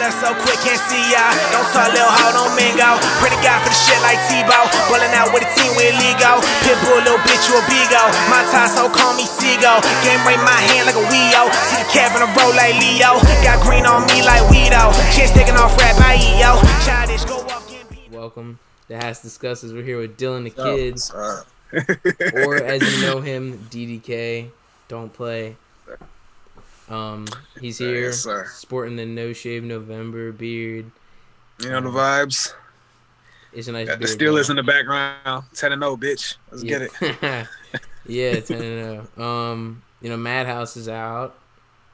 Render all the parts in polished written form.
up so quick, can't see y'all. Don't talk, little hoe, don't mingo. Pretty guy for the shit like Tebow. Ballin' out with a team with Lego. Pitbull, little bitch, you a bigo. My tie, so call me Seagull. Game right in my hand like a Wii-O. See the cap in a roll like Leo. Got green on me like Weedo. Chance taking off rap by EO. Childish, go off, get beat. Welcome to HASSDISCUSSES. We're here with Dylan the Kid. Or as you know him, DDK. Don't play. He's here, yes, sporting the No Shave November beard. You know the vibes. It's a nice Got beard. the Steelers in the background. 10-0, bitch. Let's get it. Yeah, 10-0. You know, Madhouse is out.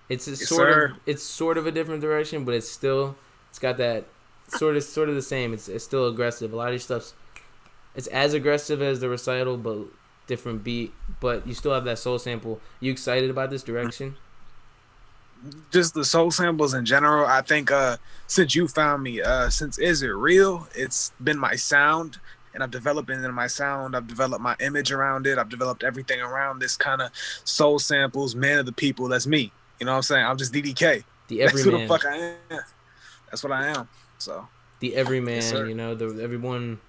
It's sort of a different direction, but it's got that sort of the same. It's still aggressive. A lot of these stuff's it's as aggressive as the recital, but different beat. But you still have that soul sample. You excited about this direction? Just the soul samples in general. I think since you found me, since Is It Real, it's been my sound, and I've developed into my sound. I've developed my image around it. I've developed everything around this kind of soul samples, man of the people. That's me. You know what I'm saying? I'm just DDK. The everyman. That's who the fuck I am. That's what I am. So the everyman. Yes, you know, everyone.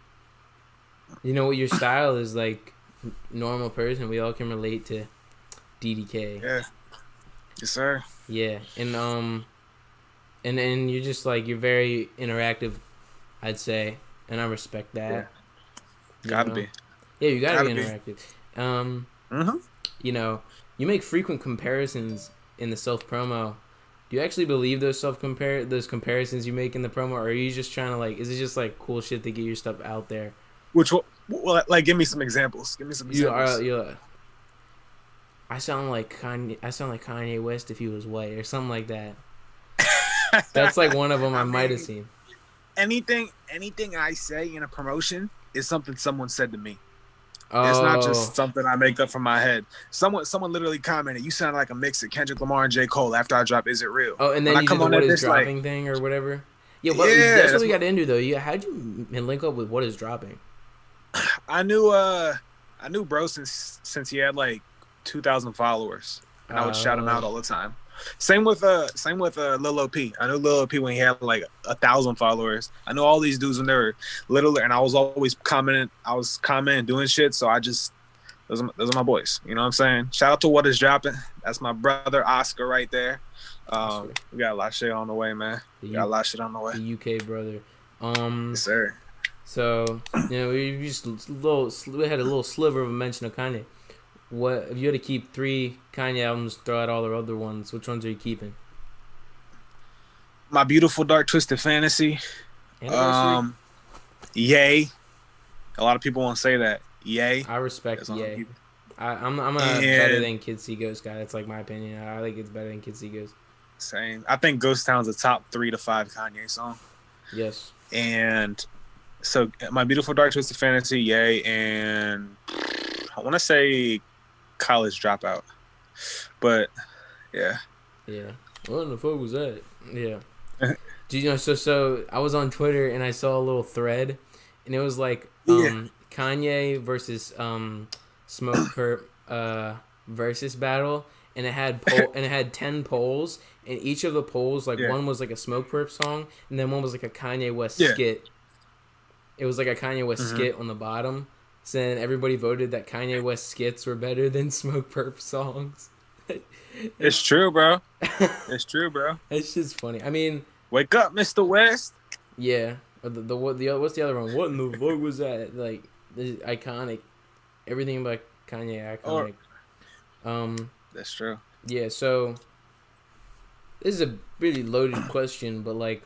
You know what your style is like. Normal person, we all can relate to DDK. Yeah. Yes, sir. Yeah, and you're just like you're very interactive, I'd say, and I respect that. Yeah. Gotta be. Yeah, you gotta be interactive. You know, you make frequent comparisons in the self promo. Do you actually believe those comparisons you make in the promo, or are you just trying to like? Is it just like cool shit to get your stuff out there? Which well, like, give me some examples. Give me some examples. I sound like Kanye West if he was white or something like that. That's like one of them I might have seen. Anything I say in a promotion is something someone said to me. Oh. It's not just something I make up from my head. Someone literally commented, "You sound like a mix of Kendrick Lamar and J. Cole after I drop Is It Real?" Oh, and then when you did the What Is Dropping thing or whatever. Yeah, that's what we got into though. How'd you link up with What Is Dropping? I knew bro since he had like 2,000 followers, and I would shout him out all the time. Same with Lil OP. I knew Lil OP when he had like 1,000 followers. I knew all these dudes when they were little, and I was always commenting. Doing shit. So I just those are my boys. You know what I'm saying? Shout out to What Is Dropping. That's my brother Oscar right there. We got a lot of shit on the way, man. The UK brother. Yes, sir. So you know we had a little sliver of a mention of Kanye. What if you had to keep 3 Kanye albums, throw out all the other ones? Which ones are you keeping? My Beautiful Dark Twisted Fantasy. Yay. A lot of people won't say that. Yay. I respect Yay. I'm a better than Kid See Ghost guy. That's like my opinion. I think it's better than Kid See Ghost. Same. I think Ghost Town's a top 3 to 5 Kanye song. Yes. And so My Beautiful Dark Twisted Fantasy, Yay, and I want to say College Dropout. But yeah. What in the fuck was that? Yeah. Do you know? So I was on Twitter and I saw a little thread, and it was like Kanye versus Smoke Perp versus battle, and it had 10 polls, and each of the polls one was like a Smoke Perp song, and then one was like a Kanye West skit. It was like a Kanye West skit on the bottom. So then everybody voted that Kanye West skits were better than Smoke Perp songs. It's true, bro. It's true, bro. It's just funny. I mean, wake up, Mr. West. Yeah. What's the other one? What in the fuck was that? Like, iconic. Everything about Kanye iconic. That's true. Yeah. So this is a really loaded question, but like,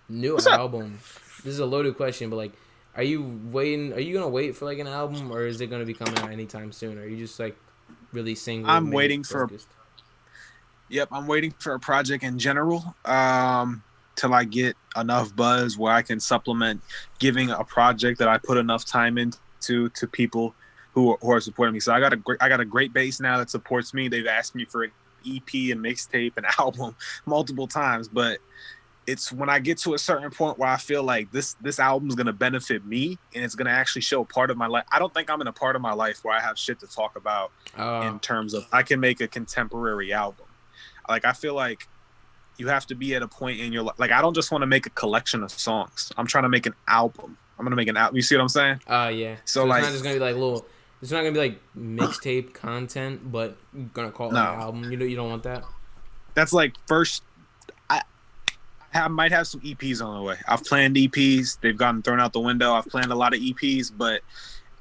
new album. This is a loaded question, but like, are you gonna wait for like an album, or is it gonna be coming out anytime soon? Or are you just like really single? I'm waiting focused? I'm waiting for a project in general till I get enough buzz where I can supplement giving a project that I put enough time into to people who are supporting me. So I got a great base now that supports me. They've asked me for an EP and mixtape and album multiple times, but it's when I get to a certain point where I feel like this album is going to benefit me and it's going to actually show part of my life. I don't think I'm in a part of my life where I have shit to talk about in terms of I can make a contemporary album. Like, I feel like, you have to be at a point in your life. Like, I don't just want to make a collection of songs. I'm trying to make an album. I'm gonna make an album. You see what I'm saying? Yeah. So it's like, not just gonna be like little. It's not gonna be like mixtape content, but you're gonna call it an album. You don't want that. That's like first. I might have some EPs on the way. I've planned EPs. They've gotten thrown out the window. I've planned a lot of EPs, but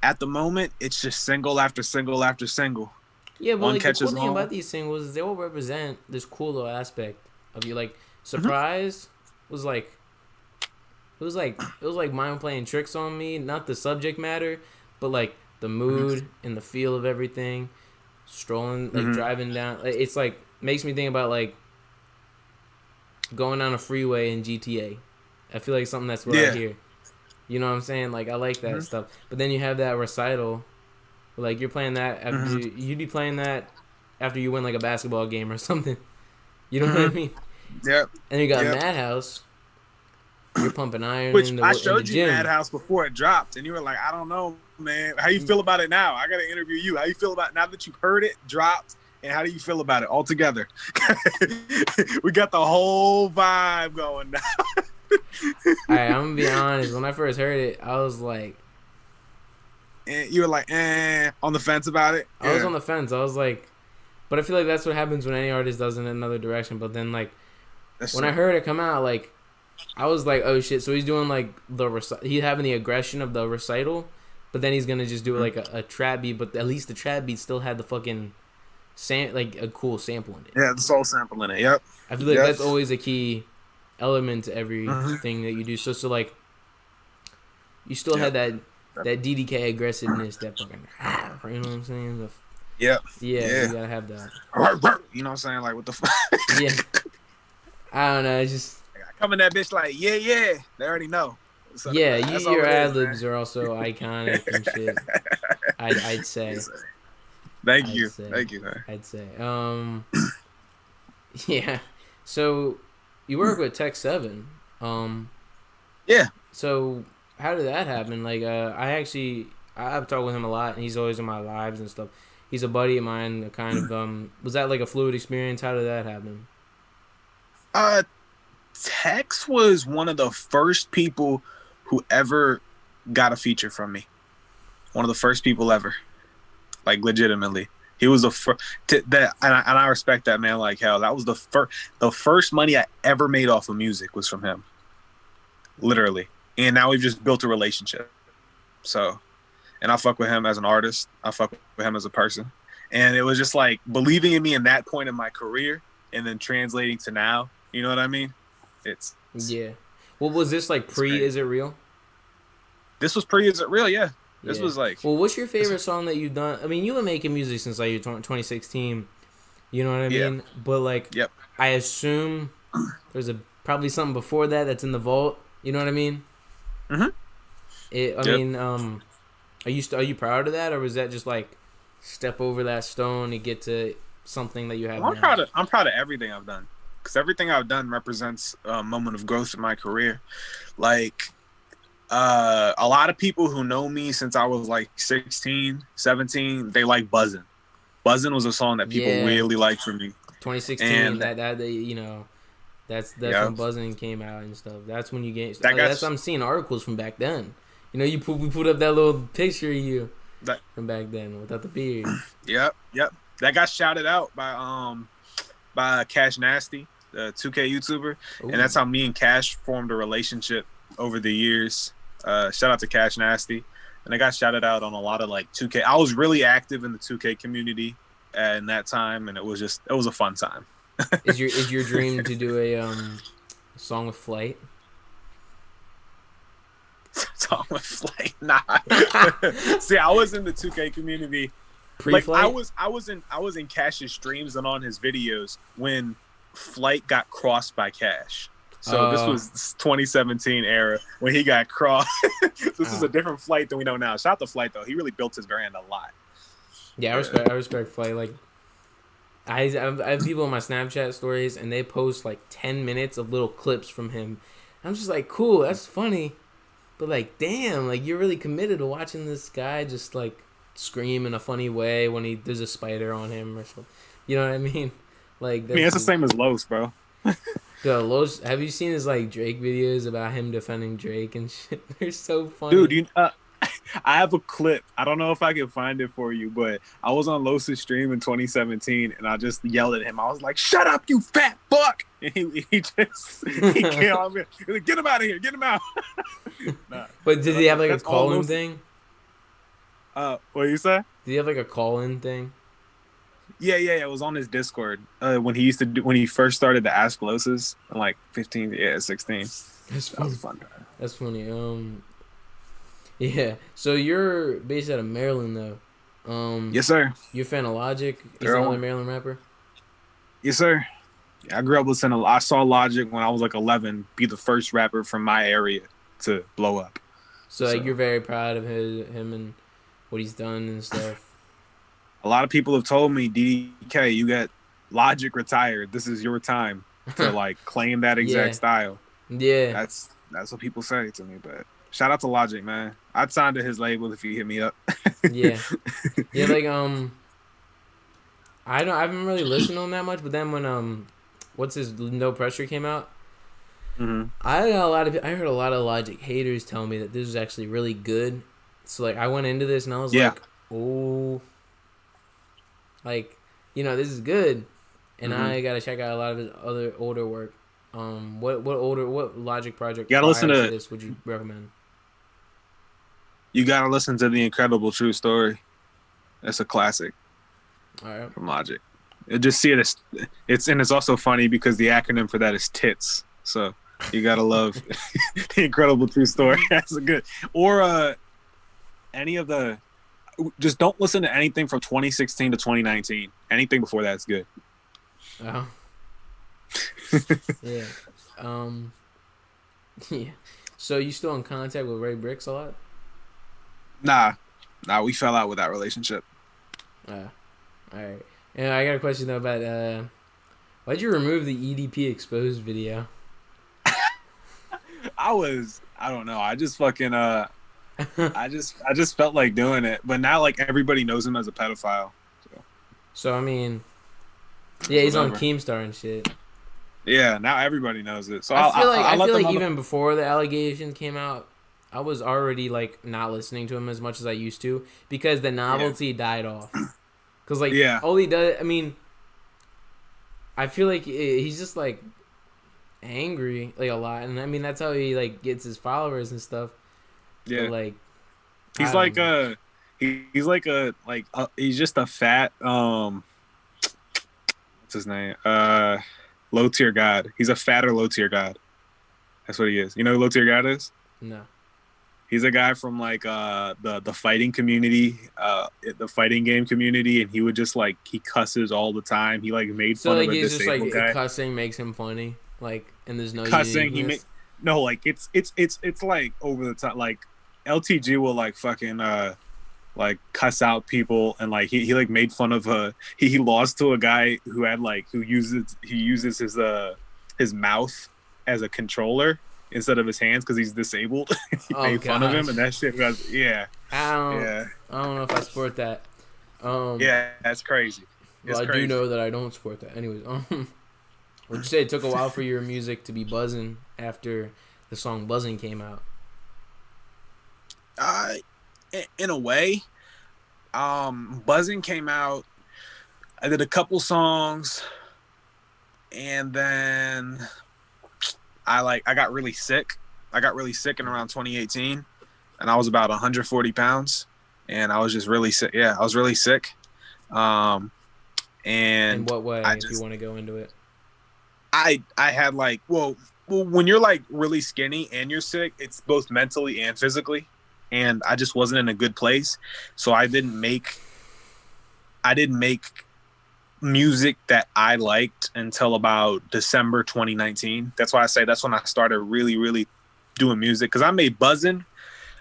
at the moment, it's just single after single after single. Yeah, but one like the catches cool thing on. about these singles is they all represent this cool little aspect of you. Like Surprise was like it was like mind playing tricks on me. Not the subject matter, but like the mood and the feel of everything. Strolling, like driving down. It's like makes me think about like going down a freeway in GTA. I feel like something that's what I hear. You know what I'm saying? Like I like that stuff. But then you have that recital. Like you're playing that after you'd be playing that after you win like a basketball game or something. You know what I mean? Yep. And you got Madhouse. You're pumping iron. Which in the, I in the showed you gym. Madhouse before it dropped, and you were like, I don't know, man. How you feel about it now? I gotta interview you. How you feel about it now that you've heard it, dropped, and how do you feel about it all together? We got the whole vibe going now. Alright, I'm gonna be honest. When I first heard it, I was like, and you were like, on the fence about it. I was on the fence. I was like, but I feel like that's what happens when any artist does in another direction. But then like when I heard it come out, like I was like, oh shit. So he's doing like he's having the aggression of the recital, but then he's gonna just do like a trap beat. But at least the trap beat still had the fucking like a cool sample in it. Yeah, the soul sample in it. Yep. I feel like that's always a key element to everything that you do. So like you still had that DDK aggressiveness, that fucking, you know what I'm saying? Yeah, you gotta have that. You know what I'm saying? Like, what the fuck? Yeah. I don't know. It's just. I come in that bitch like, yeah. They already know. So yeah, your ad libs are also iconic and shit. I'd say. Thank you, man. I'd say. Yeah. So, you work with Tech 7. Yeah. So, how did that happen? Like, I've talked with him a lot, and he's always in my lives and stuff. He's a buddy of mine. Kind of, was that like a fluid experience? How did that happen? Tex was one of the first people who ever got a feature from me. One of the first people ever, like legitimately. He was the first. And I respect that man like hell. That was the first money I ever made off of music was from him, literally. And now we've just built a relationship. So, and I fuck with him as an artist. I fuck with him as a person. And it was just like believing in me in that point in my career, and then translating to now. You know what I mean? It's yeah. Well, was this like pre Is It Real? This was pre Is It Real? Yeah. This was like. Well, what's your favorite song that you've done? I mean, you've been making music since like 2016. You know what I mean? But like, I assume there's probably something before that that's in the vault. You know what I mean? I mean, are you proud of that, or was that just like step over that stone and get to something that you have? Well, I'm proud of everything I've done, because everything I've done represents a moment of growth in my career. Like, a lot of people who know me since I was like 16, 17, they like Buzzin'. Buzzin' was a song that people really liked from me. 2016, and that you know, that's when Buzzin' came out and stuff. That's when you get. I'm seeing articles from back then. You know, we put up that little picture of you from back then without the beard. Yep. That got shouted out by Cash Nasty, the 2K YouTuber. Ooh. And that's how me and Cash formed a relationship over the years. Shout out to Cash Nasty. And I got shouted out on a lot of like 2K. I was really active in the 2K community in that time, and it was a fun time. Is your dream to do a song with Flight? Song with Flight? Nah. See, I was in the 2K community. Pre-Flight? Like I was in Cash's streams and on his videos when Flight got crossed by Cash. So this was 2017 era when he got crossed. This is a different Flight than we know now. Shout out to Flight though. He really built his brand a lot. Yeah, I respect Flight. Like, I have people in my Snapchat stories and they post like 10 minutes of little clips from him. I'm just like, cool, that's funny, but like, damn, like you're really committed to watching this guy just like scream in a funny way when there's a spider on him or something. You know what I mean? Like, it's the same as Los, bro. Have you seen his like Drake videos about him defending Drake and shit? They're so funny. Dude, I have a clip. I don't know if I can find it for you, but I was on Los' stream in 2017, and I just yelled at him. I was like, "Shut up, you fat fuck!" And he came on me. He was like, "Get him out of here! Get him out!" Nah. But did he have like a call-in thing? What you say? Did he have like a call-in thing? Yeah. It was on his Discord when he first started to Ask Los's in like 15, 16. That was fun. That's funny. Yeah. So you're based out of Maryland, though. Yes, sir. You're a fan of Logic? He's another Maryland rapper? Yes, sir. Yeah, I grew up listening. I saw Logic when I was like 11 be the first rapper from my area to blow up. So like, you're very proud of him and what he's done and stuff. A lot of people have told me, DDK, you got Logic retired. This is your time to like claim that exact style. Yeah. That's what people say to me, but shout out to Logic, man. I'd sign to his label if he hit me up. Yeah, like I haven't really listened to him that much, but then when what's his No Pressure came out, I heard a lot of Logic haters tell me that this was actually really good. So like I went into this and I was like, oh, like this is good, and I gotta check out a lot of his other older work. What Logic project? You gotta listen to this. Would you recommend? You gotta listen to The Incredible True Story. That's a classic. All right. From Logic. Just see it as it's also funny because the acronym for that is TITS. So you gotta love The Incredible True Story. That's a good. Or any of the. Just don't listen to anything from 2016 to 2019. Anything before that's good. Oh. Yeah. Yeah. So you still in contact with Ray Bricks a lot? Nah, we fell out with that relationship. All right. And I got a question though about why'd you remove the EDP exposed video? I don't know. I just fucking I just felt like doing it, but now like everybody knows him as a pedophile. So I mean, yeah, he's on Keemstar and shit. Yeah, now everybody knows it. So I feel like even before the allegations came out, I was already like not listening to him as much as I used to because the novelty died off. Cause like all he does, I mean, I feel like he's just like angry like a lot, and I mean that's how he like gets his followers and stuff. Yeah, but, like he's he's just a fat what's his name low tier god. He's a fatter low tier god. That's what he is. You know who low tier god is? No. He's a guy from like the fighting community, the fighting game community, and he would just like he cusses all the time. He like made fun of a disabled guy. Cussing makes him funny, like, and there's no cussing. It's like over the top. Like LTG will like fucking like cuss out people, and like he like made fun of he lost to a guy who had like he uses his mouth as a controller instead of his hands because he's disabled. He made fun of him, and that shit was I don't know if I support that. Yeah, that's crazy. Well, I do know that I don't support that. Anyways, would you say it took a while for your music to be buzzing after the song "Buzzing" came out? In a way, "Buzzing" came out. I did a couple songs, and then I got really sick. I got really sick in around 2018, and I was about 140 pounds, and I was just really sick. Yeah, I was really sick. And in what way, if you want to go into it? I had like, well, when you're like really skinny and you're sick, it's both mentally and physically, and I just wasn't in a good place. So I didn't make music that I liked until about December 2019. That's why I say that's when I started really, really doing music. Because I made Buzzin'.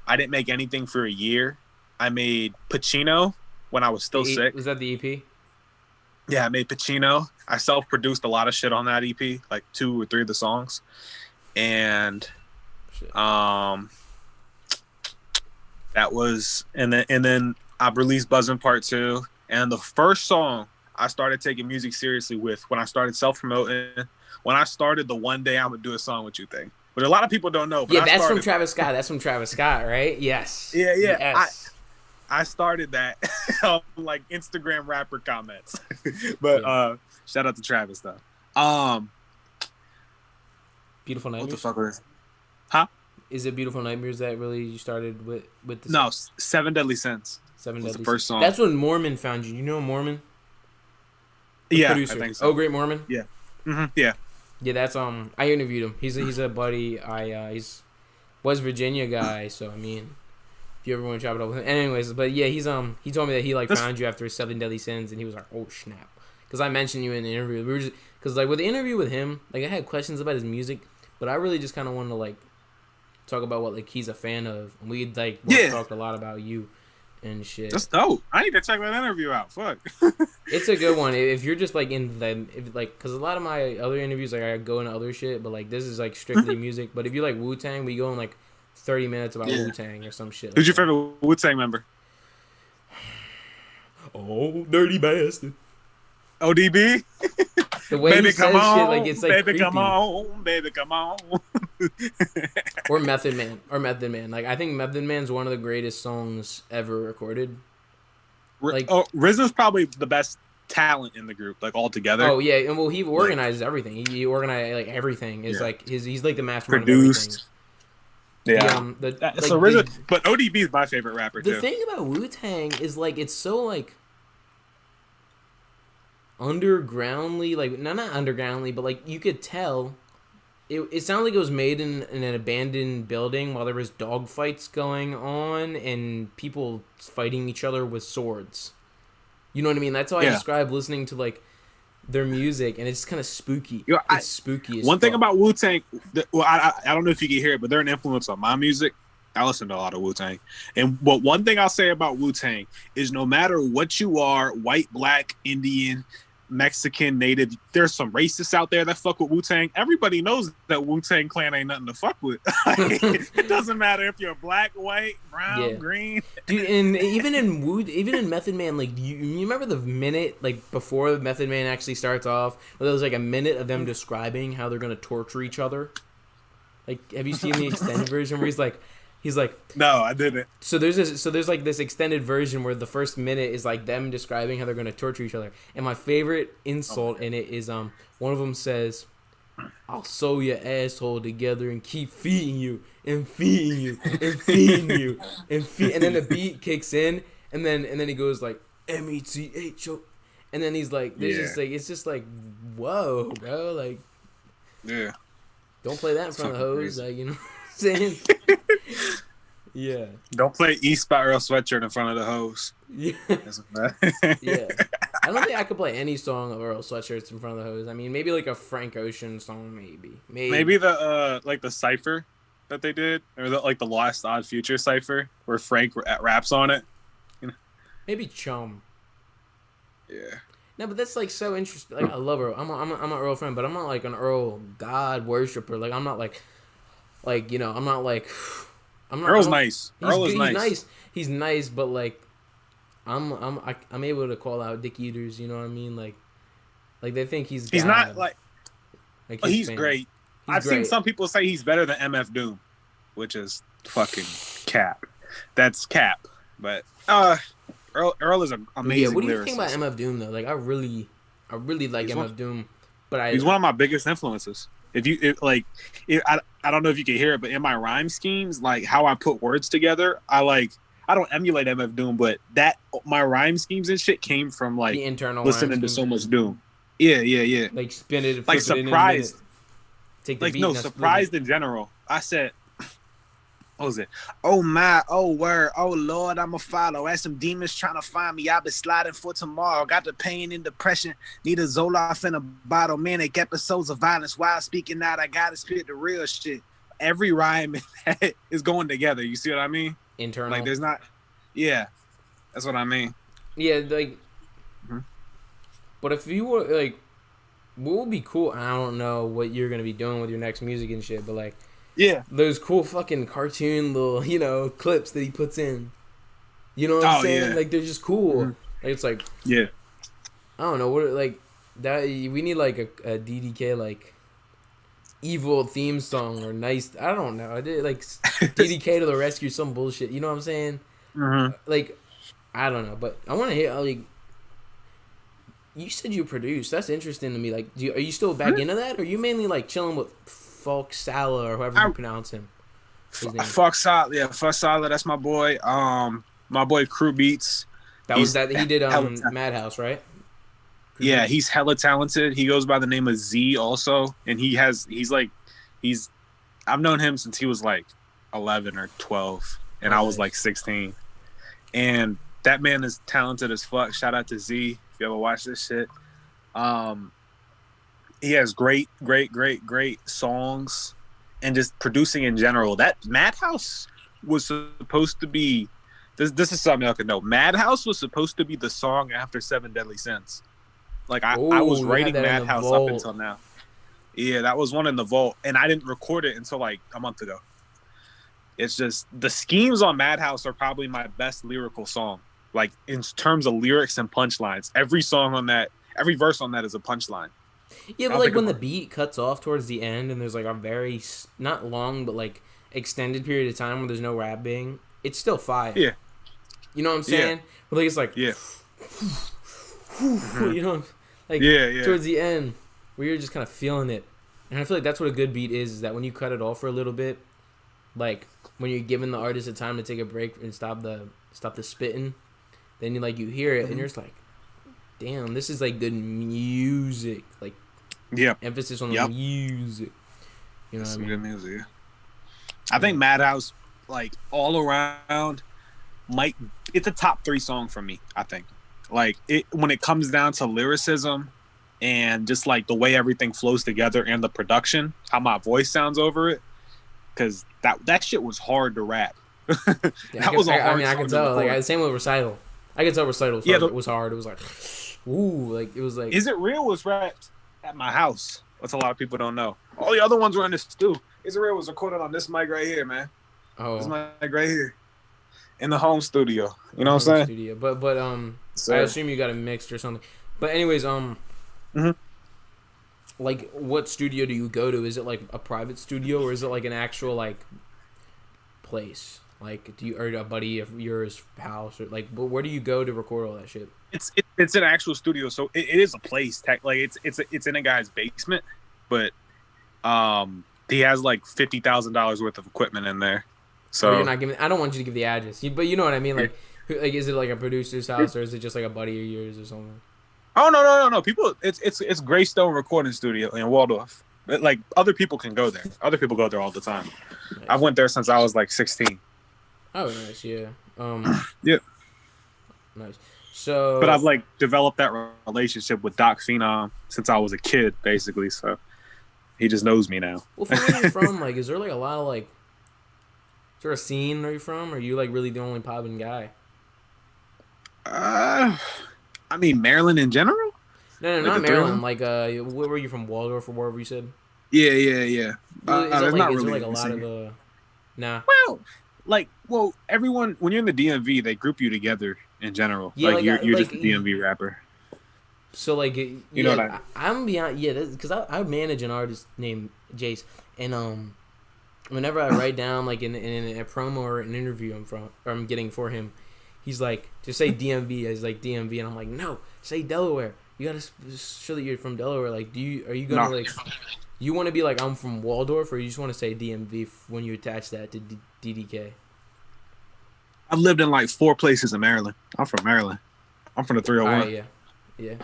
I didn't make anything for a year. I made Pacino when I was still sick. Was that the EP? Yeah, I made Pacino. I self-produced a lot of shit on that EP, like 2 or 3 of the songs. And that was and then I released Buzzin' Part 2. And the first song I started taking music seriously with when I started self-promoting when I started the one day I'm gonna do a song with you thing. But a lot of people don't know. But yeah, that's from Travis Scott. That's from Travis Scott, right? Yes. Yeah. Yes. I started that on like Instagram rapper comments. But shout out to Travis though. Beautiful Nightmares. What the fuck was? Huh? Is it Beautiful Nightmares that really you started with the No, Seven Deadly Sins. Seven was Deadly the first song. That's when Mormon found you. You know Mormon? The producer. I think so. Oh, Great Mormon. Yeah. Yeah. Yeah, that's I interviewed him. He's a buddy. He's West Virginia guy. So I mean, if you ever want to chop it up with him, anyways. But yeah, he told me that he found you after Seven Deadly Sins, and he was like, oh snap, because I mentioned you in the interview. We were just because like with the interview with him, like I had questions about his music, but I really just kind of wanted to like talk about what like he's a fan of, and we talked a lot about you and shit. That's dope. I need to check that interview out. Fuck. It's a good one if you're just like in the because a lot of my other interviews like I go into other shit, but like this is like strictly music. But if you like Wu-Tang, we go in like 30 minutes about Wu-Tang or some shit. Who's your favorite Wu-Tang member? Oh, dirty bastard. ODB. The way baby, he says come on, shit, like it's like baby, creepy. come on, baby, come on. Or Method Man. Like I think Method Man's one of the greatest songs ever recorded. Like, RZA's probably the best talent in the group, like all together. Oh yeah, and well he organizes everything. He organized like everything. Is like he's like the mastermind produced. Of everything. Yeah. So RZA, but ODB is my favorite rapper too. The thing about Wu-Tang is like it's so like undergroundly, like not undergroundly, but like you could tell it sounded like it was made in an abandoned building while there was dog fights going on and people fighting each other with swords. You know what I mean? That's how I describe listening to like their music, and it's kind of spooky. It's spooky as one thing fuck. about Wu-Tang, I don't know if you can hear it, but they're an influence on my music. I listen to a lot of Wu-Tang. But one thing I'll say about Wu-Tang is no matter what you are, white, black, Indian, Mexican, native, there's some racists out there that fuck with Wu-Tang. Everybody knows that Wu-Tang Clan ain't nothing to fuck with. It doesn't matter if you're black, white, brown, green. Dude, and even in Method Man, like you remember the minute like before Method Man actually starts off, where there was like a minute of them describing how they're gonna torture each other. Like, have you seen the extended version where he's like, no, I didn't. So there's like this extended version where the first minute is like them describing how they're gonna torture each other. And my favorite insult in it is one of them says, "I'll sew your asshole together and keep feeding you and feeding you and feeding you and then the beat kicks in and then he goes like METHO, and then he's like, there's just like it's just like whoa, bro, like don't play that in front of the hoes, like, you know. Saying, yeah. Don't play East by Earl Sweatshirt in front of the hoes. Yeah. Yeah. I don't think I could play any song of Earl Sweatshirts in front of the hoes. I mean, maybe like a Frank Ocean song, maybe the like the cipher that they did, or like the Lost Odd Future cipher where Frank raps on it. You know? Maybe Chum. Yeah. No, but that's like so interesting. Like I love Earl. I'm an Earl fan, but I'm not like an Earl God worshiper. Like I'm not like you know, I'm not. Earl's nice. Earl is nice. He's nice, but like, I'm able to call out dick eaters. You know what I mean? Like they think he's. He's God. not like he's fan. Great. I've seen some people say he's better than MF Doom, which is fucking cap. That's cap. But Earl is an amazing. Yeah. What do you lyricist. think about MF Doom though? Like I really like MF Doom, but he's one of my biggest influences. I don't know if you can hear it, but in my rhyme schemes, like how I put words together, I don't emulate MF Doom, but my rhyme schemes and shit came from like the internal listening to so much Doom. Yeah. Like spin it, like surprised. Take the like beat no surprised in general. I said, what was it? Oh my, oh word, oh Lord, I'ma follow. As some demons trying to find me, I've been sliding for tomorrow. Got the pain and depression, need a Zoloft in a bottle. Manic episodes of violence. While speaking out, I gotta spit the real shit. Every rhyme is going together. You see what I mean? Internal. Like there's not. Yeah, that's what I mean. Yeah, like. Mm-hmm. But if you were like, what would be cool? I don't know what you're gonna be doing with your next music and shit, but like. Yeah. Those cool fucking cartoon little, you know, clips that he puts in. You know what I'm saying? Yeah. Like they're just cool. Mm-hmm. Like it's like I don't know, what like that we need like a DDK like evil theme song or nice. I don't know. I did like DDK to the rescue, some bullshit. You know what I'm saying? Mm-hmm. Like, I don't know, but I want to hear like. You said you produce. That's interesting to me. Like, are you still back into that, or are you mainly like chilling with Folk Sala or however you pronounce him? Fuck Solid, yeah, Fuck Solid. That's my boy. My boy Crew Beats. He did Madhouse, right? Yeah, he's hella talented. He goes by the name of Z also, and I've known him since he was like 11 or 12, and I was like 16. And that man is talented as fuck. Shout out to Z if you ever watch this shit. He has great songs, and just producing in general. That Madhouse was supposed to be. This is something y'all could know. Madhouse was supposed to be the song after Seven Deadly Sins. Like I was writing Madhouse up until now. Yeah, that was one in the vault, and I didn't record it until like a month ago. It's just the schemes on Madhouse are probably my best lyrical song. Like in terms of lyrics and punchlines, every verse on that is a punchline. Yeah, but like when the beat cuts off towards the end, and there's like a very not long but like extended period of time where there's no rapping, it's still fire. Yeah, you know what I'm saying? Yeah. But like it's like you know, like towards the end where you're just kind of feeling it, and I feel like that's what a good beat is that when you cut it off for a little bit, like when you're giving the artist a time to take a break and stop the spitting, then you hear it and you're just like, damn, this is like good music, like emphasis on the music. You know what I mean? Good music. Yeah. I think Madhouse, like all around, it's a top 3 song for me. I think, like when it comes down to lyricism and just like the way everything flows together and the production, how my voice sounds over it, because that shit was hard to rap. I can tell. Like same with Recital. I can tell Recital was hard. It was like, ooh, like it was like. Is It Real was rapped at my house. That's a lot of people don't know. All the other ones were in the stew. Is It Real was recorded on this mic right here, man. Oh, this mic right here, in the home studio. You know what I'm saying? Studio. But I assume you got it mixed or something. But anyways, like what studio do you go to? Is it like a private studio or is it like an actual like place? Like or a buddy of yours house or like where do you go to record all that shit? It's an actual studio, so it is a place. Like it's in a guy's basement, but he has like $50,000 worth of equipment in there. So you're not giving. I don't want you to give the address, but you know what I mean. Like, is it like a producer's house or is it just like a buddy of yours or something? Oh no! People, it's Greystone Recording Studio in Waldorf. Like other people can go there. Other people go there all the time. Nice. I went there since I was like 16. Oh, nice, yeah. Yeah. Nice. So, but I've like developed that relationship with Doc Phenom since I was a kid, basically. So he just knows me now. Well, from where you're from, like, is there like a lot of like, is there a scene where you're from? Or are you like really the only popping guy? I mean Maryland in general. No, like not Maryland. Like, where were you from? Waldorf or wherever you said? Yeah. Is there like a lot of nah. Well, everyone when you're in the DMV, they group you together in general. Yeah, like you're just a DMV rapper. So like you know what I'm beyond because I manage an artist named Jace, and whenever I write down like in a promo or an interview I'm getting for him, he's like, just say DMV as like DMV, and I'm like, no, say Delaware. You gotta show that you're from Delaware. Like, are you gonna like, you want to be like I'm from Waldorf, or you just want to say DMV when you attach that to DDK? I've lived in like 4 places in Maryland. I'm from Maryland. I'm from the 301. All right, yeah.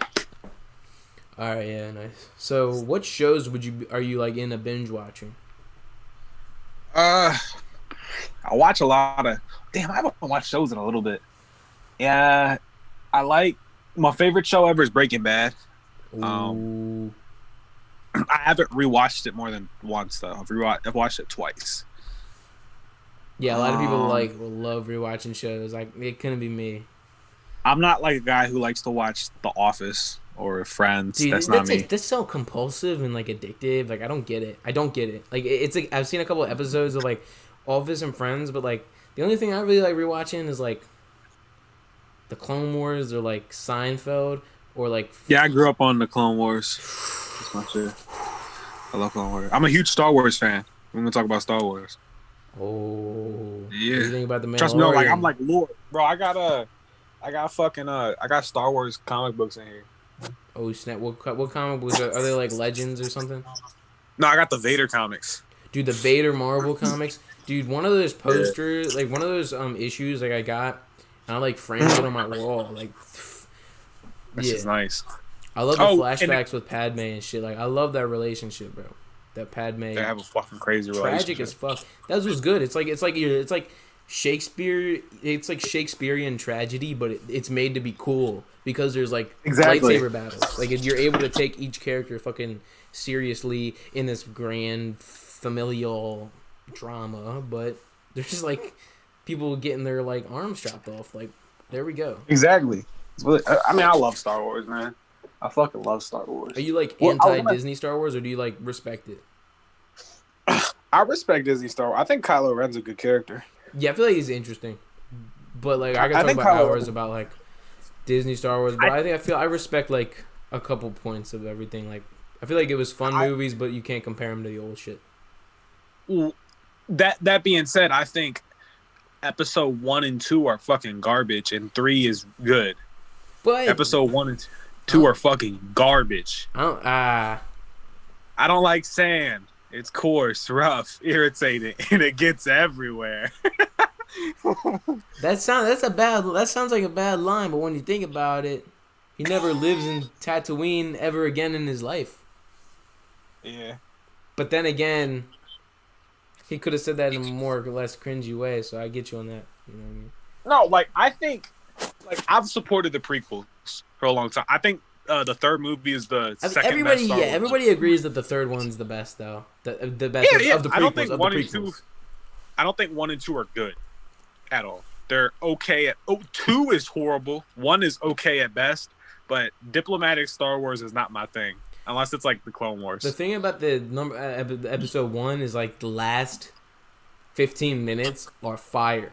All right, yeah, nice. So, what shows are you like into binge watching? I watch a lot of. Damn, I haven't watched shows in a little bit. Yeah, I like my favorite show ever is Breaking Bad. I haven't rewatched it more than once though. I've watched it twice. Yeah, a lot of people will love rewatching shows. Like, it couldn't be me. I'm not like a guy who likes to watch The Office or Friends. Dude, that's not me. That's so compulsive and like addictive. Like, I don't get it. Like, it's like I've seen a couple of episodes of like Office and Friends, but like the only thing I really like rewatching is like the Clone Wars or like Seinfeld or like. Yeah, I grew up on the Clone Wars. That's my shit. I love Clone Wars. I'm a huge Star Wars fan. We're gonna talk about Star Wars. Oh, Yeah. What do you think about the Mandalorian? Trust me, no, like I'm like Lord, bro. I got Star Wars comic books in here. Oh snap! What comic books are they like Legends or something? No, I got the Vader comics. Dude, the Vader Marvel comics. Dude, one of those posters, like one of those issues, like I got, and I like framed it on my wall. Like, This is nice. I love the flashbacks with Padme and shit. Like, I love that relationship, bro. That Padme. They have a fucking crazy relationship. Tragic as fuck. That was good. It's like Shakespeare. It's like Shakespearean tragedy, but it's made to be cool because there's like lightsaber battles. Like you're able to take each character fucking seriously in this grand familial drama, but there's just like people getting their like arms chopped off. Like there we go. Exactly. I mean, I love Star Wars, man. I fucking love Star Wars. Are you like anti-Disney Star Wars, or do you like respect it? I respect Disney Star Wars. I think Kylo Ren's a good character. Yeah, I feel like he's interesting, but like I can talk about hours about like Disney Star Wars. But I respect like a couple points of everything. Like I feel like it was fun movies, but you can't compare them to the old shit. That being said, I think episode 1 and 2 are fucking garbage, and 3 is good. But episode 1 and 2 are fucking garbage. I don't like sand. It's coarse, rough, irritating, and it gets everywhere. That sounds like a bad line, but when you think about it, he never lives in Tatooine ever again in his life. Yeah. But then again, he could have said that in a more or less cringy way, so I get you on that. You know what I mean? No, like I think, like I've supported the prequels for a long time. I think the third movie is the second best Star Wars. Everybody agrees that the third one's the best, though. The best of the prequels. I don't think 1 and 2 are good at all. They're okay at 2 is horrible. 1 is okay at best, but diplomatic Star Wars is not my thing. Unless it's like the Clone Wars. The thing about the episode 1 is like the last 15 minutes are fire.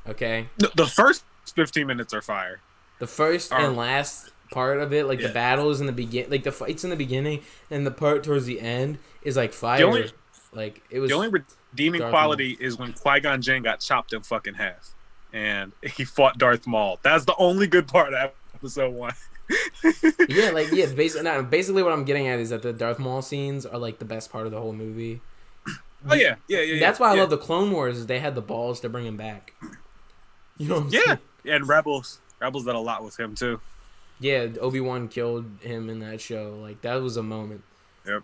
Okay? The first 15 minutes are fire. The first and last part of it, like the battles in the begin, like the fights in the beginning, and the part towards the end is like fire. The only redeeming quality is when Qui-Gon Jinn got chopped in fucking half, and he fought Darth Maul. That's the only good part of episode 1. Basically what I'm getting at is that the Darth Maul scenes are like the best part of the whole movie. Oh yeah. That's why I love the Clone Wars. Is they had the balls to bring him back. You know what I'm saying? Yeah, and Rebels did a lot with him too. Yeah, Obi-Wan killed him in that show. Like that was a moment. Yep.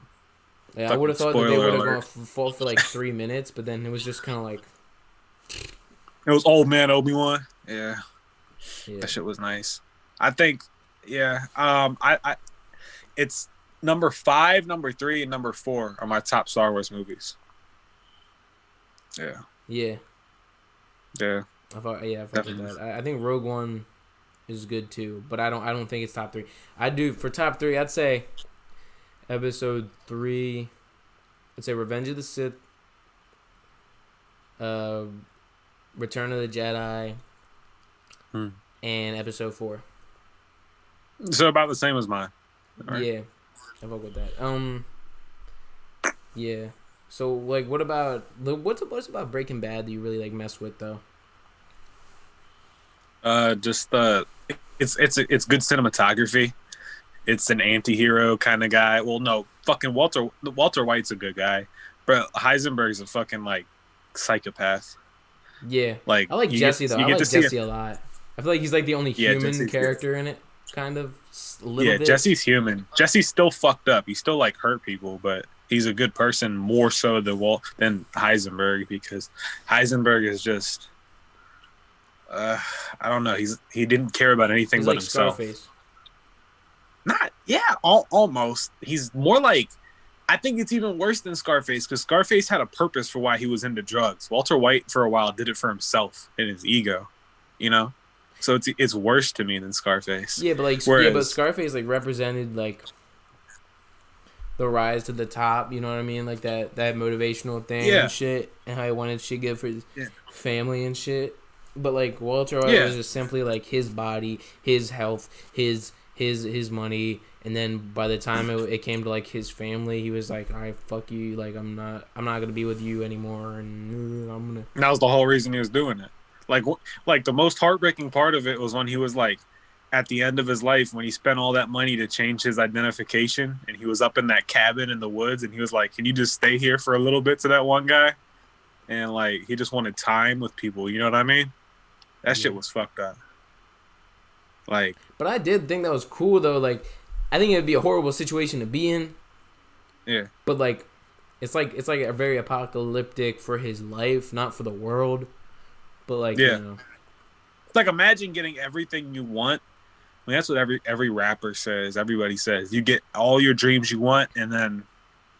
Yeah, I would have thought that they would have gone full for like 3 minutes, but then it was just kind of like it was old man Obi-Wan. Yeah, that shit was nice. I think. Yeah, it's number 5, number 3, and number 4 are my top Star Wars movies. Yeah. I thought that. I think Rogue One is good too, but I don't think it's top 3. For top 3, I'd say Episode 3. I'd say Revenge of the Sith, Return of the Jedi, and Episode 4. So about the same as mine. Right. Yeah, I fuck with that. Yeah. So like, what's about Breaking Bad that you really like mess with though? It's good cinematography. It's an anti-hero kind of guy. Well, no, fucking Walter White's a good guy, but Heisenberg's a fucking like psychopath. Yeah, like I like Jesse though. I like Jesse a lot. I feel like he's like the only human character in it. Kind of a little bit. Jesse's human. Jesse's still fucked up. He still like hurt people, but he's a good person more so than Heisenberg, because Heisenberg is just I don't know. He didn't care about anything but himself. Scarface. Almost. He's more like, I think it's even worse than Scarface, because Scarface had a purpose for why he was into drugs. Walter White for a while did it for himself and his ego, you know. So it's worse to me than Scarface. Yeah, but but Scarface like represented like the rise to the top. You know what I mean? Like that motivational thing and shit, and how he wanted shit good for his family and shit. But like Walter White was just simply like his body, his health, his his money, and then by the time it came to like his family, he was like, "All right, fuck you, like I'm not gonna be with you anymore, and I'm gonna." And that was the whole reason he was doing it. Like the most heartbreaking part of it was when he was like at the end of his life, when he spent all that money to change his identification, and he was up in that cabin in the woods, and he was like, "Can you just stay here for a little bit?" to that one guy, and like he just wanted time with people. You know what I mean? That shit was fucked up. Like, but I did think that was cool though. Like, I think it'd be a horrible situation to be in. yeah, But like, it's like a very apocalyptic for his life, not for the world. But like, yeah. you know. It's like, imagine getting everything you want. I mean, that's what every rapper says. Everybody says you get all your dreams you want, and then,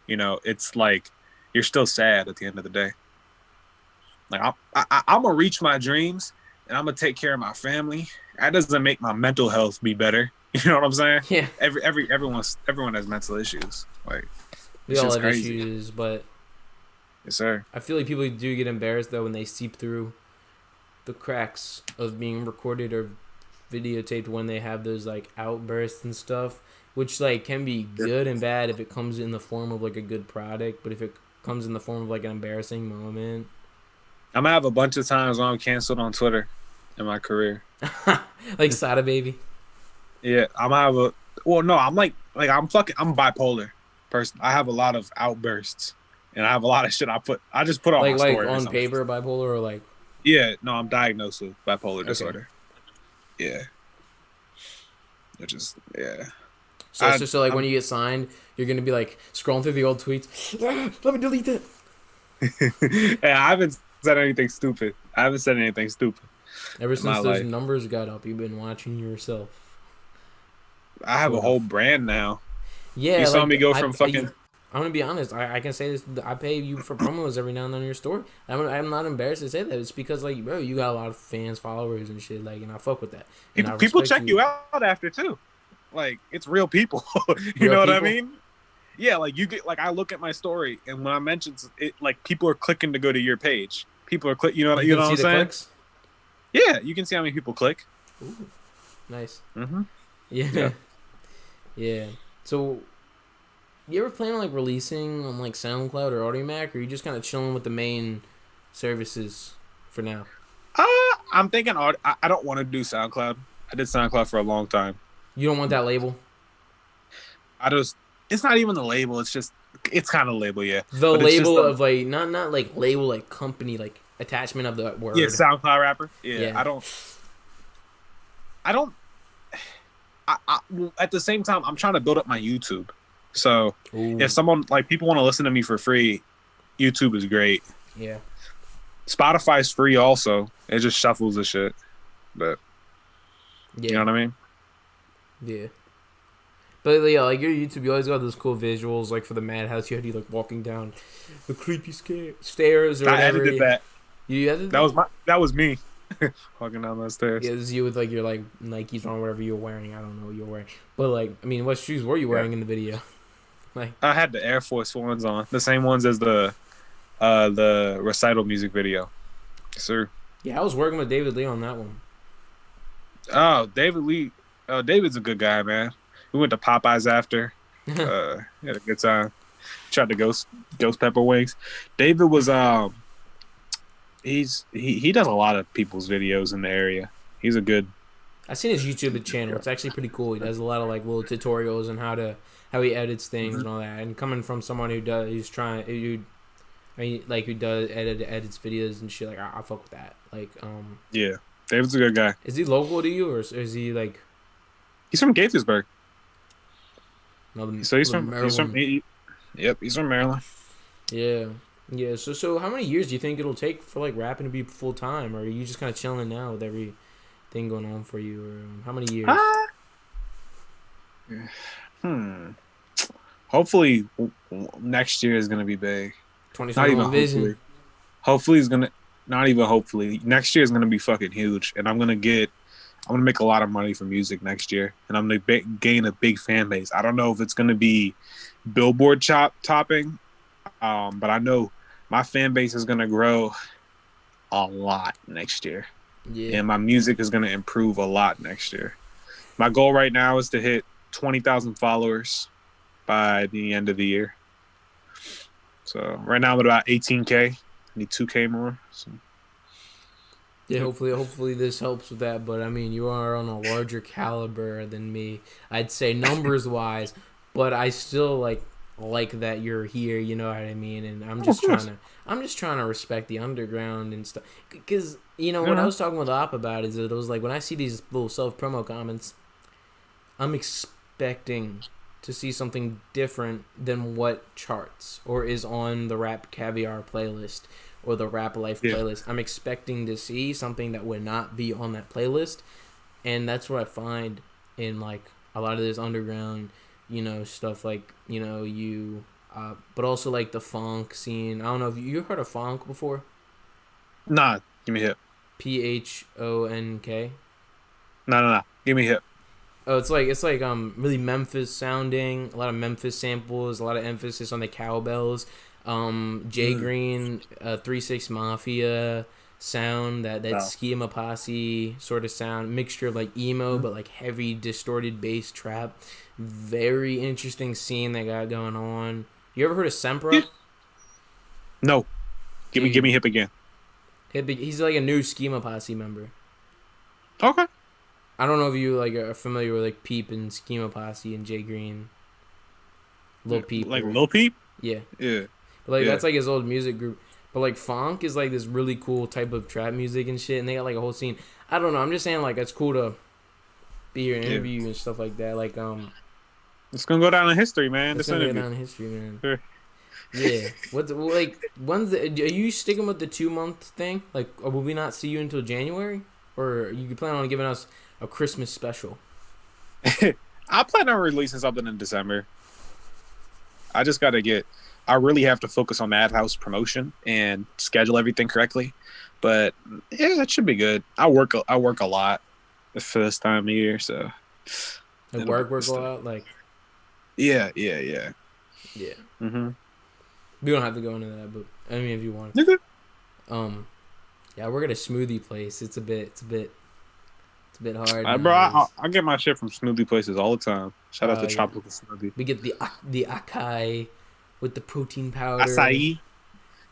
you know, it's like you're still sad at the end of the day. Like, I'm gonna reach my dreams, and I'm gonna take care of my family. That doesn't make my mental health be better. You know what I'm saying? Yeah. Everyone has mental issues. Like, We it's all just have crazy. issues, but Yes, sir. I feel like people do get embarrassed though when they seep through the cracks of being recorded or videotaped when they have those like outbursts and stuff, which like can be good and bad if it comes in the form of like a good product, but if it comes in the form of like an embarrassing moment. I'm gonna have a bunch of times when I'm canceled on Twitter in my career. Like Sada Baby. Yeah, I'm gonna have a. Well, no, I'm like I'm bipolar person. I have a lot of outbursts, and I have a lot of shit I just put on my story. Like on something. paper bipolar or like. Yeah, no, I'm diagnosed with bipolar disorder. Yeah. Which is, yeah. So like when you get signed, you're gonna be like scrolling through the old tweets. Let me delete that. Yeah, I haven't said anything stupid. Ever since those numbers got up, you've been watching yourself. I have a whole brand now. Yeah, you saw me go from fucking. I'm gonna be honest. I can say this. I pay you for promos every now and then on your story. I'm not embarrassed to say that. It's because like, bro, you got a lot of fans, followers, and shit. Like, and I fuck with that. People check you out after too. Like, it's real people. You know what I mean? Yeah, like you get like I look at my story, and when I mention it, like people are clicking to go to your page. People are click. You know what I'm saying? Clicks? Yeah, you can see how many people click. Ooh, nice. Mm-hmm. Yeah. So, you ever plan on like releasing on like SoundCloud or AudioMac, or are you just kind of chilling with the main services for now? I'm thinking I don't want to do SoundCloud. I did SoundCloud for a long time. You don't want that label? It's not even the label. It's kind of label, yeah. The label of like not like label like company like attachment of the word. Yeah, SoundCloud rapper. Yeah. I at the same time, I'm trying to build up my YouTube. So if someone like people want to listen to me for free, YouTube is great. Yeah. Spotify's free also. It just shuffles the shit. But you know what I mean? Yeah. But yeah, like your YouTube, you always got those cool visuals. Like for the Madhouse, you had you like walking down the creepy stairs or whatever. I edited that. You edited that was me walking down those stairs. Yeah, it was you with like your like Nikes on, whatever you were wearing. I don't know what you were wearing, but like I mean, what shoes were you wearing in the video? Like I had the Air Force Ones on, the same ones as the recital music video. Yes, sir. Yeah, I was working with David Lee on that one. Oh, David Lee. David's a good guy, man. We went to Popeyes after. Had a good time. Tried the ghost pepper wings. David was he does a lot of people's videos in the area. He's a good. I've seen his YouTube channel. It's actually pretty cool. He does a lot of like little tutorials on how he edits things and all that. And coming from someone who edits videos and shit, like I fuck with that. Like yeah, David's a good guy. Is he local to you or is he like? He's from Gaithersburg. No, so he's from Maryland. He's from Maryland. Yeah. So how many years do you think it'll take for like rapping to be full time, or are you just kind of chilling now with everything going on for you, or how many years? Hopefully, next year is gonna be big. 2021 vision. Hopefully, it's gonna. Not even hopefully. Next year is gonna be fucking huge, and I'm gonna make a lot of money from music next year, and I'm going to gain a big fan base. I don't know if it's going to be Billboard topping, but I know my fan base is going to grow a lot next year. Yeah. And my music is going to improve a lot next year. My goal right now is to hit 20,000 followers by the end of the year. So right now I'm at about 18K. I need 2K more. So. Yeah, hopefully this helps with that. But I mean, you are on a larger caliber than me. I'd say numbers wise, but I still like that you're here. You know what I mean? And I'm just trying to respect the underground and stuff. Because what I was talking with Op about is that it was like when I see these little self promo comments, I'm expecting to see something different than what charts or is on the Rap Caviar playlist or the Rap Life playlist. I'm expecting to see something that would not be on that playlist, and that's what I find in like a lot of this underground, stuff like but also like the funk scene. I don't know if you heard of funk before. Nah, give me hip. PHONK. No, give me hip. Oh, it's like really Memphis sounding, a lot of Memphis samples, a lot of emphasis on the cowbells. Jay Green, 3-6 Mafia sound, that Schema Posse sort of sound, mixture of like emo but like heavy distorted bass trap. Very interesting scene they got going on. You ever heard of Sempra? No. Give me hip again. He's like a new Schema Posse member. Okay. I don't know if you like are familiar with like Peep and Schema Posse and Jay Green. Lil Peep. Like Lil Peep? Yeah. Yeah. But like that's like his old music group. But like funk is like this really cool type of trap music and shit, and they got like a whole scene. I don't know. I'm just saying like it's cool to be here and interview you and stuff like that. Like it's gonna go down in history, man. It's gonna go down in history, man. Sure. Yeah. Are you sticking with the 2-month thing? Like, or will we not see you until January? Or you plan on giving us a Christmas special? I plan on releasing something in December. I just gotta I really have to focus on Madhouse promotion and schedule everything correctly. But yeah, that should be good. I work a lot for this time of year, so like work a lot, like yeah. We don't have to go into that, but I mean, if you want. Okay. Yeah, I work at a smoothie place. It's a bit hard. Bro, I get my shit from smoothie places all the time. Shout out to Tropical Smoothie. We get the acai with the protein powder. Acai.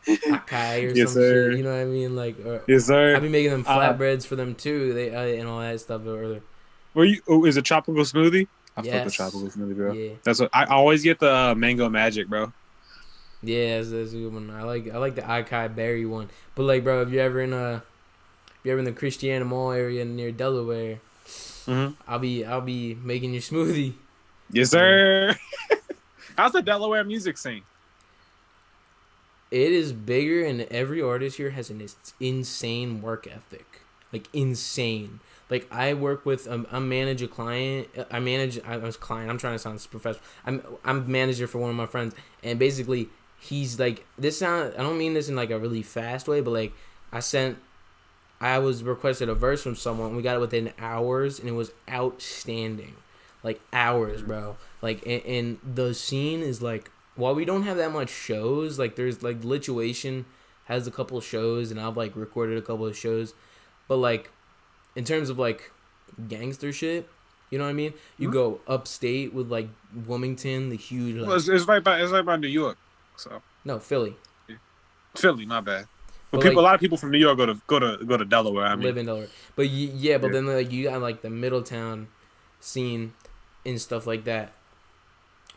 Acai or Yes, some sir. shit. You know what I mean? Like, yes, sir. I've been making them flatbreads for them too. They and all that stuff. Were you? Oh, is it Tropical Smoothie? I fuck Yes. with Tropical Smoothie, bro. Yeah. That's what I always get the mango magic, bro. Yeah, that's a good one. I like the acai berry one. But like, bro, if you're ever in the Christiana Mall area near Delaware, I'll be making your smoothie. Yes, sir. How's the Delaware music scene? It is bigger, and every artist here has an insane work ethic. Like, insane. Like, I work with, I manage a client. I'm trying to sound professional. I'm manager for one of my friends, and basically, he's like, I don't mean this in like a really fast way, but like, I was requested a verse from someone. We got it within hours, and it was outstanding. Like, hours, bro. Like, and the scene is like, while we don't have that much shows, like, there's like Lituation has a couple of shows, and I've like recorded a couple of shows, but like, in terms of like gangster shit, you know what I mean? You go upstate with like Wilmington, the huge. Like, well, it's right by New York. So no, Philly. Philly, my bad. But like, a lot of people from New York go to Delaware. I mean, live in Delaware, but then like you got like the Middletown scene and stuff like that.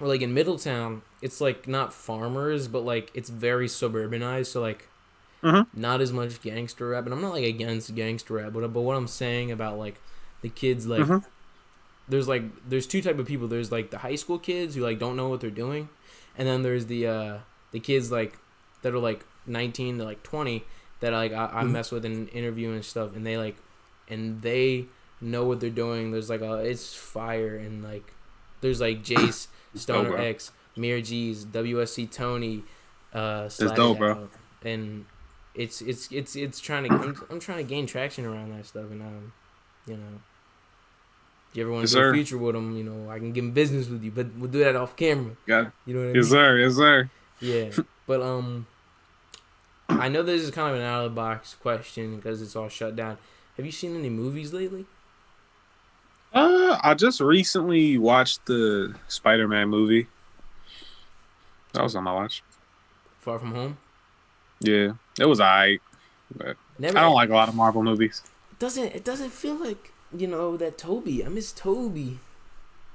Or like in Middletown, it's like not farmers, but like it's very suburbanized. So like, not as much gangster rap. And I'm not like against gangster rap, but what I'm saying about like the kids, like there's two type of people. There's like the high school kids who like don't know what they're doing, and then there's the kids like that are like 19 to like 20 that like I mess with in interview and stuff, and they know what they're doing. There's like it's fire, and like there's like Jace, Stoner X, Mir G's, WSC Tony, it's dope, bro. And it's trying to I'm trying to gain traction around that stuff, and if you ever want to do a feature with them, I can get in business with you, but we'll do that off camera. Got it. You know what I mean? Yes, sir. Yeah, but I know this is kind of an out of the box question because it's all shut down. Have you seen any movies lately? I just recently watched the Spider-Man movie. That was on my watch. Far From Home. Yeah, it was alright, but Never. I don't like a lot of Marvel movies. It doesn't feel like that Toby. I miss Toby.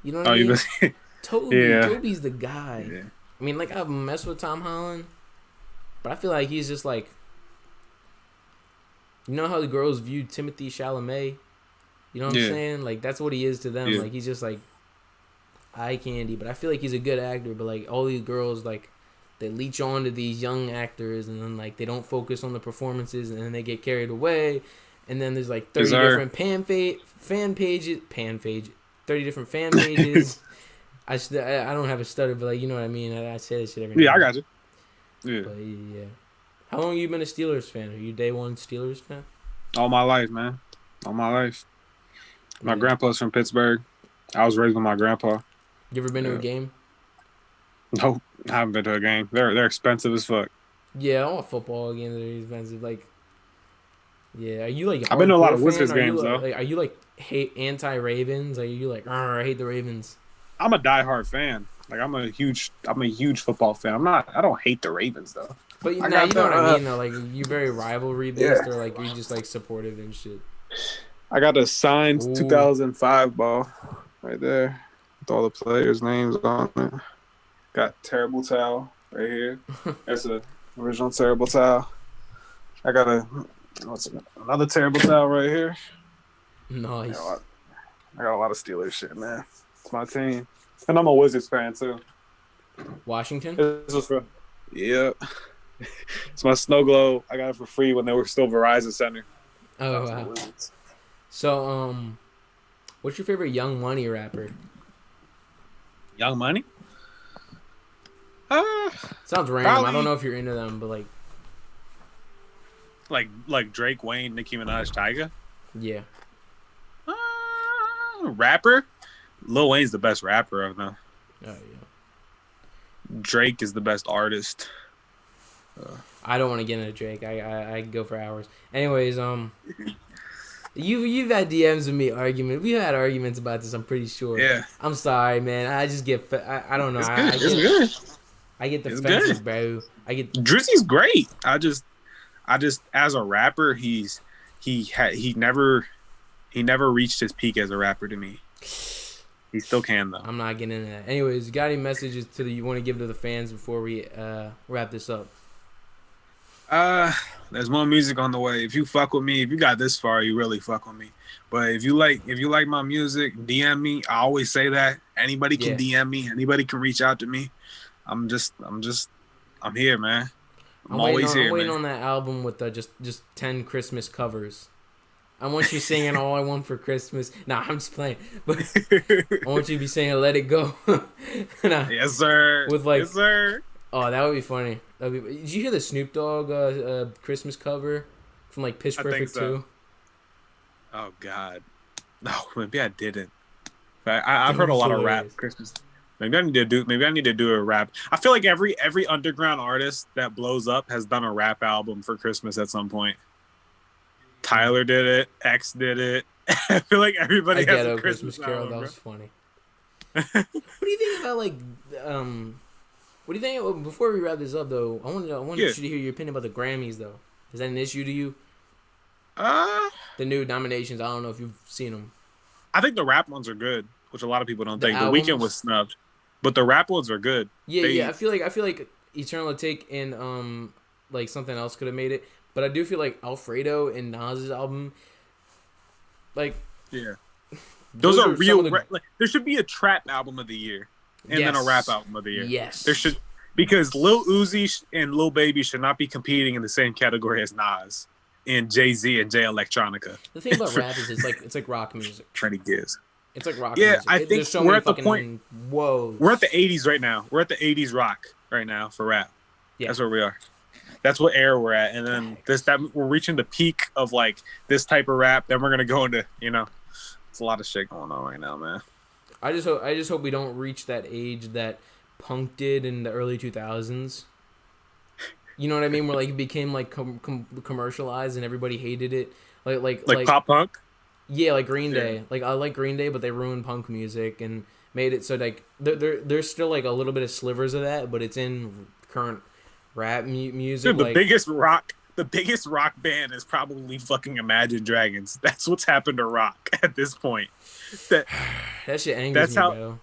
You know what Oh, I mean? you Toby. Yeah. Toby's the guy. Yeah. I mean, like I mess with Tom Holland, but I feel like he's just like. You know how the girls view Timothy Chalamet? You know what I'm saying? Like that's what he is to them. Yeah. Like he's just like eye candy. But I feel like he's a good actor. But like all these girls like they leech on to these young actors and then like they don't focus on the performances and then they get carried away. And then there's like 30 different fan pages. 30 different fan pages. I don't have a stutter, but like you know what I mean. I say this shit every. Yeah, night. I got you. Yeah. But yeah. How long have you been a Steelers fan? Are you day one Steelers fan? All my life, man. All my life. My grandpa's from Pittsburgh. I was raised with my grandpa. You ever been to a game? Nope, I haven't been to a game. They're expensive as fuck. Yeah, all football games are expensive. Like, yeah, are you like? I've been to a lot of hardcore Wizards fan? games though. Are you like anti Ravens? Are you like I hate the Ravens? I'm a diehard fan. Like I'm a huge football fan. I don't hate the Ravens though. But you know what I mean though. Like you very rivalry based, or like you just like supportive and shit. I got a signed 2005 ball right there with all the players' names on it. Got Terrible Towel right here. That's a original Terrible Towel. I got another Terrible Towel right here. Nice. I got a lot of Steelers shit, man. It's my team, and I'm a Wizards fan too. Washington. This was for It's my snow globe. I got it for free when they were still Verizon Center. Oh wow. So what's your favorite Young Money rapper? Young Money? Sounds random. Probably, I don't know if you're into them, but like Drake, Wayne, Nicki Minaj, Tyga. Yeah. Rapper? Lil Wayne's the best rapper of them. Oh yeah. Drake is the best artist. I don't want to get into Drake. I could go for hours. Anyways, you've had DMs with me argument. We've had arguments about this. I'm pretty sure. Yeah. I'm sorry, man. I just get. I don't know. It's good. I get defensive, bro. Drizzy's great. I just as a rapper, he never reached his peak as a rapper to me. He still can though. I'm not getting into that. Anyways, you got any messages you want to give to the fans before we wrap this up? There's more music on the way. If you fuck with me, if you got this far, you really fuck with me. But if you like my music, DM me. I always say that. Anybody can DM me. Anybody can reach out to me. I'm here, man. I'm waiting on that album with just 10 Christmas covers. I want you singing All I Want for Christmas. Nah, I'm just playing. But I want you to be singing Let It Go. Nah, yes, sir. Yes, sir. Oh, that would be funny. Did you hear the Snoop Dogg Christmas cover from like Pitch Perfect 2? Oh God, no, maybe I didn't. I've heard a lot of rap Christmas. Maybe I need to do a rap. I feel like every underground artist that blows up has done a rap album for Christmas at some point. Tyler did it. X did it. I feel like everybody has a Christmas Carol. album, that was funny. What do you think about What do you think? Before we wrap this up, though, I wanted you to hear your opinion about the Grammys, though. Is that an issue to you? The new nominations. I don't know if you've seen them. I think the rap ones are good, which a lot of people don't think. The Weeknd was snubbed, but the rap ones are good. Yeah. I feel like Eternal Take and like something else could have made it, but I do feel like Alfredo and Nas's album, like those are real. There should be a trap album of the year. And then a rap album of the year. Yes. There should, because Lil Uzi and Lil Baby should not be competing in the same category as Nas and Jay-Z and Jay Electronica. The thing about rap is it's like rock music. Trendy Giz. It's like rock music. I think we're at the point. Whoa. We're at the 80s right now. We're at the 80s rock right now for rap. Yeah. That's where we are. That's what era we're at. And then we're reaching the peak of like this type of rap. Then we're going to go into, it's a lot of shit going on right now, man. I just hope we don't reach that age that punk did in the early 2000s. You know what I mean? Where like it became like commercialized and everybody hated it. Like pop punk. Yeah, like Green Day. Like I like Green Day, but they ruined punk music and made it so like there's still like a little bit of slivers of that, but it's in current rap music. Dude, the like biggest rock band is probably fucking Imagine Dragons. That's what's happened to rock at this point. That shit angers me, bro.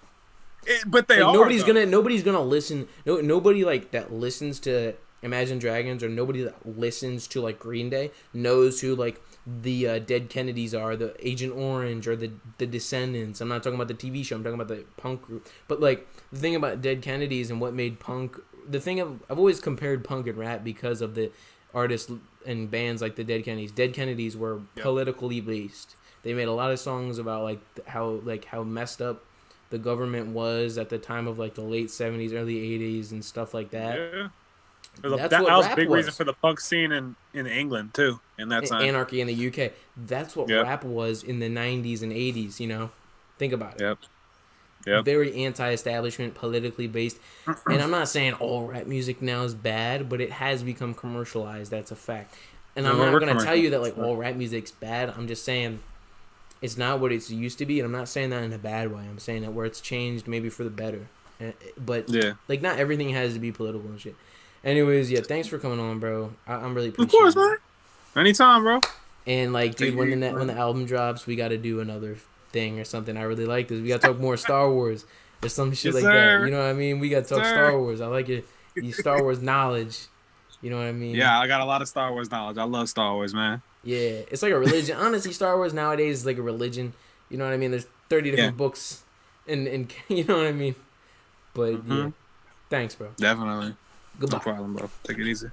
But they like, are. Nobody's gonna listen. Nobody like that listens to Imagine Dragons, or nobody that listens to like Green Day knows who like the Dead Kennedys are, the Agent Orange, or the Descendants. I'm not talking about the TV show. I'm talking about the punk group. But like the thing about Dead Kennedys and what made punk, the thing I've always compared punk and rap because of the artists and bands like the Dead Kennedys. Dead Kennedys were politically based. They made a lot of songs about how messed up the government was at the time of like the late 70s, early 80s and stuff like that. Yeah. That was a big reason for the punk scene in England too, in that time. Anarchy in the UK. That's what rap was in the 90s and 80s, you know? Think about it. Yep. Very anti-establishment, politically based. And I'm not saying all rap music now is bad, but it has become commercialized. That's a fact. And I'm not going to tell you that like all rap music's bad. I'm just saying it's not what it used to be, and I'm not saying that in a bad way. I'm saying that where it's changed maybe for the better. But like not everything has to be political and shit. Anyways, thanks for coming on, bro. I'm really appreciative. Of course, man. Anytime, bro. And like, dude, when the album drops, we got to do another thing or something. I really like this. We got to talk more Star Wars or some shit that. You know what I mean? We got to talk Star Wars. I like your Star Wars knowledge. You know what I mean? Yeah, I got a lot of Star Wars knowledge. I love Star Wars, man. Yeah, it's like a religion. Honestly, Star Wars nowadays is like a religion. You know what I mean? There's 30 different books, and you know what I mean. But yeah, thanks, bro. Definitely. Goodbye. No problem, bro. Take it easy.